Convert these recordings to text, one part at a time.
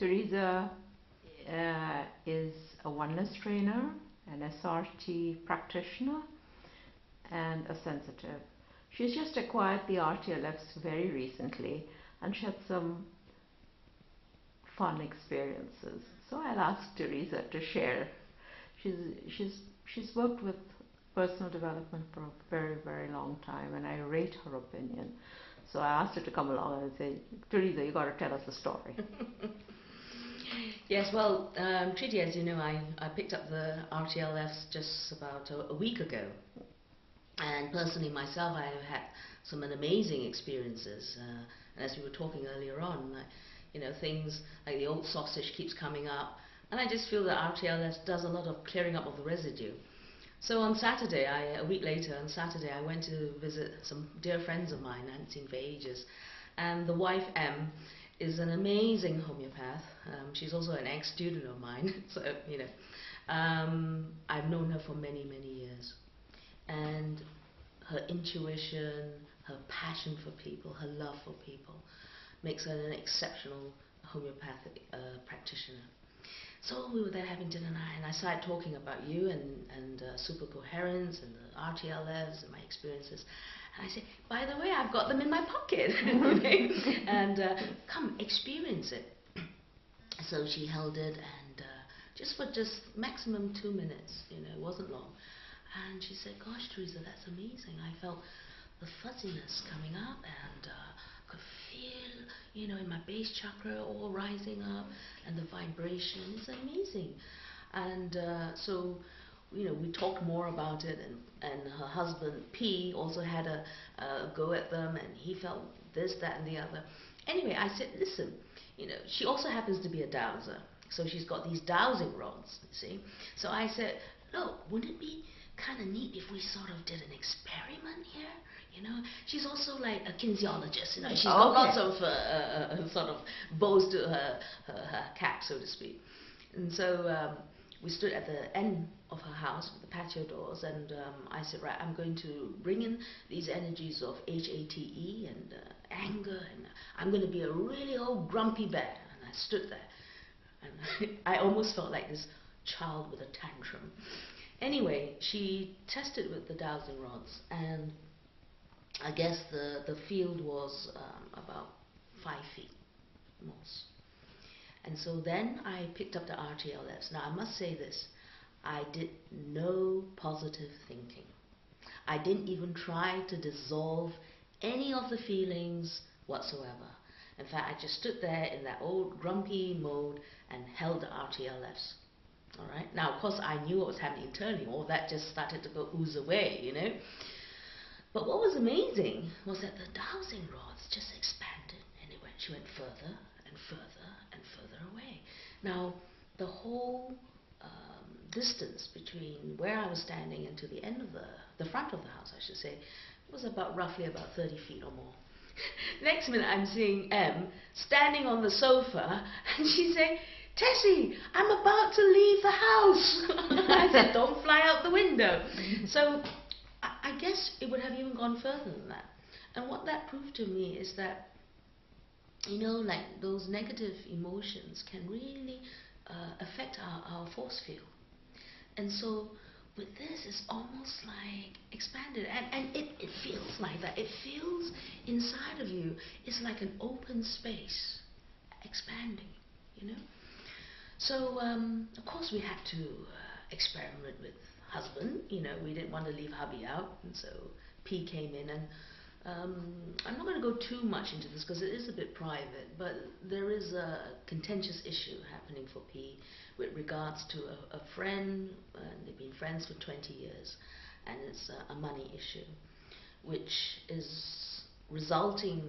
Teresa is a Oneness trainer, an SRT practitioner, and a sensitive. She's just acquired the RTLFs very recently, and she had some fun experiences. So I'll ask Teresa to share. She's worked with personal development for a very, very long time, and I rate her opinion. So I asked her to come along and say, Teresa, you got to tell us the story. Yes, well, Thrity, as you know, I picked up the RTLFs just about a week ago. And personally myself, I have had some amazing experiences. And as we were talking earlier on, things like the old sausage keeps coming up. And I just feel that RTLS does a lot of clearing up of the residue. So on Saturday, a week later, on Saturday, I went to visit some dear friends of mine I hadn't seen for ages. And the wife, M, is an amazing homeopath. She's also an ex-student of mine. So, I've known her for many, many years. And her intuition, her passion for people, her love for people makes her an exceptional homeopathic practitioner. So we were there having dinner, and I started talking about you and Supercoherence and the RTLFs and my experiences. And I said, by the way, I've got them in my pocket, and come experience it. So she held it, and just maximum 2 minutes, it wasn't long. And she said, gosh, Teresa, that's amazing. I felt the fuzziness coming up, and could feel, in my base chakra all rising up, and the vibration is amazing. And so, we talked more about it, and her husband, P, also had a go at them, and he felt this, that, and the other. Anyway, I said, listen, she also happens to be a dowser. So she's got these dowsing rods, you see. So I said, look, wouldn't it be kind of neat if we sort of did an experiment here? She's also like a kinesiologist. She's got lots of sort of bows to her cap, so to speak. And so we stood at the end of her house with the patio doors, and I said, right, I'm going to bring in these energies of HATE and anger, and I'm going to be a really old grumpy bear. And I stood there, and I almost felt like this child with a tantrum. Anyway, she tested with the dowsing rods, and I guess the field was about 5 feet most. And so then I picked up the RTLFs. Now I must say this, I did no positive thinking. I didn't even try to dissolve any of the feelings whatsoever. In fact, I just stood there in that old grumpy mode and held the RTLFs. All right. Now, of course, I knew what was happening internally. All that just started to go ooze away, But what was amazing was that the dowsing rods just expanded, and she went further and further and further away. Now, the whole distance between where I was standing and to the end of the front of the house, I should say, was roughly about 30 feet or more. Next minute, I'm seeing M standing on the sofa, and she's saying, Tessie, I'm about to leave the house. I said, don't fly out the window. So I guess it would have even gone further than that. And what that proved to me is that, like those negative emotions can really affect our force field. And so with this, it's almost like expanded. And it feels like that. It feels inside of you. It's like an open space expanding, So, of course, we had to experiment with husband. We didn't want to leave hubby out, and so P came in. And I'm not going to go too much into this because it is a bit private, but there is a contentious issue happening for P with regards to a friend, and they've been friends for 20 years, and it's a money issue, which is resulting,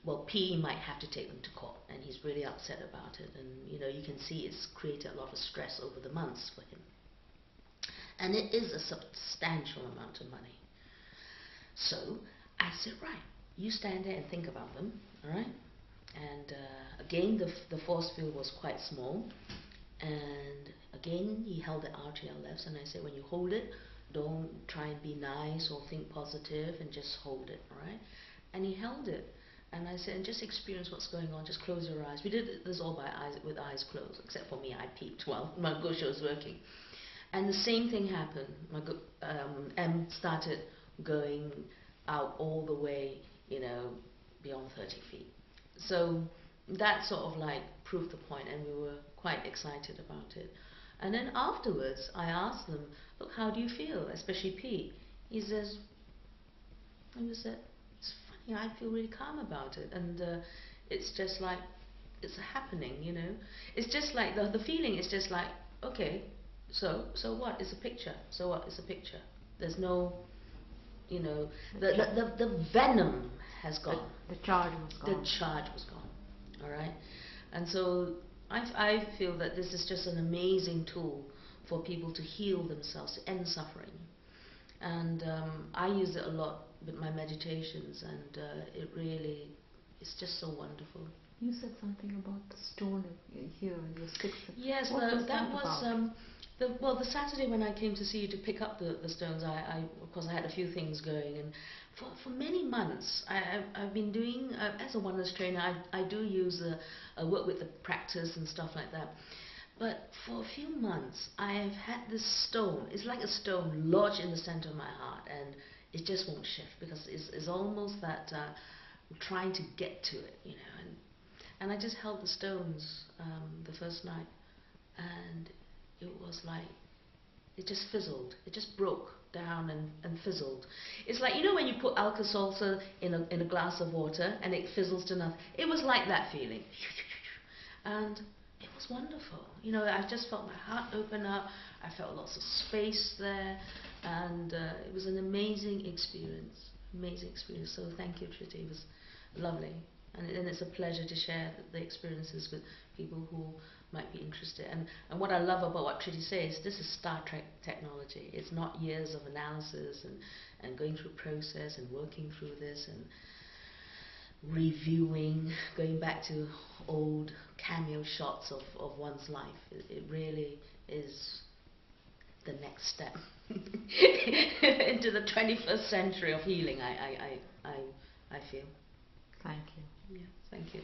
well, P might have to take them to court, and he's really upset about it. And you can see it's created a lot of stress over the months for him. And it is a substantial amount of money. So I said, right, you stand there and think about them, all right? And again, the force field was quite small. And again, he held the RTLFs, and I said, when you hold it, don't try and be nice or think positive, and just hold it, all right? And he held it. And I said, and just experience what's going on, just close your eyes. We did this all with eyes closed, except for me, I peeped while my gusha was working. And the same thing happened. M started going out all the way, beyond 30 feet. So that sort of like proved the point, and we were quite excited about it. And then afterwards, I asked them, look, how do you feel, especially Pete? He says, it's funny, I feel really calm about it, and it's just like, it's happening, It's just like, the feeling is just like, okay, so what? It's a picture. So what? It's a picture. There's no, the venom has gone. The charge was gone. The charge was gone. All right? And so I feel that this is just an amazing tool for people to heal themselves, to end suffering. And I use it a lot with my meditations, and it really is just so wonderful. You said something about the stone here in your sixth. Yes, that was the Saturday when I came to see you to pick up the stones. Of course, I had a few things going, and for many months I've been doing as a oneness trainer. I do use work with the practice and stuff like that. But for a few months, I have had this stone. It's like a stone lodged in the center of my heart, and it just won't shift, because it's almost that I'm trying to get to it, And I just held the stones the first night, and it was like, it just fizzled. It just broke down and fizzled. It's like, when you put Alka-Seltzer in a glass of water and it fizzles to nothing. It was like that feeling. And it was wonderful. I just felt my heart open up. I felt lots of space there, and it was an amazing experience. Amazing experience. So thank you, Thrity. It was lovely. And it's a pleasure to share the experiences with people who might be interested. And what I love about what Thrity says, this is Star Trek technology. It's not years of analysis and going through process and working through this and reviewing, going back to old cameo shots of one's life. It really is the next step into the 21st century of healing, I feel. Thank you. Yeah, thank you.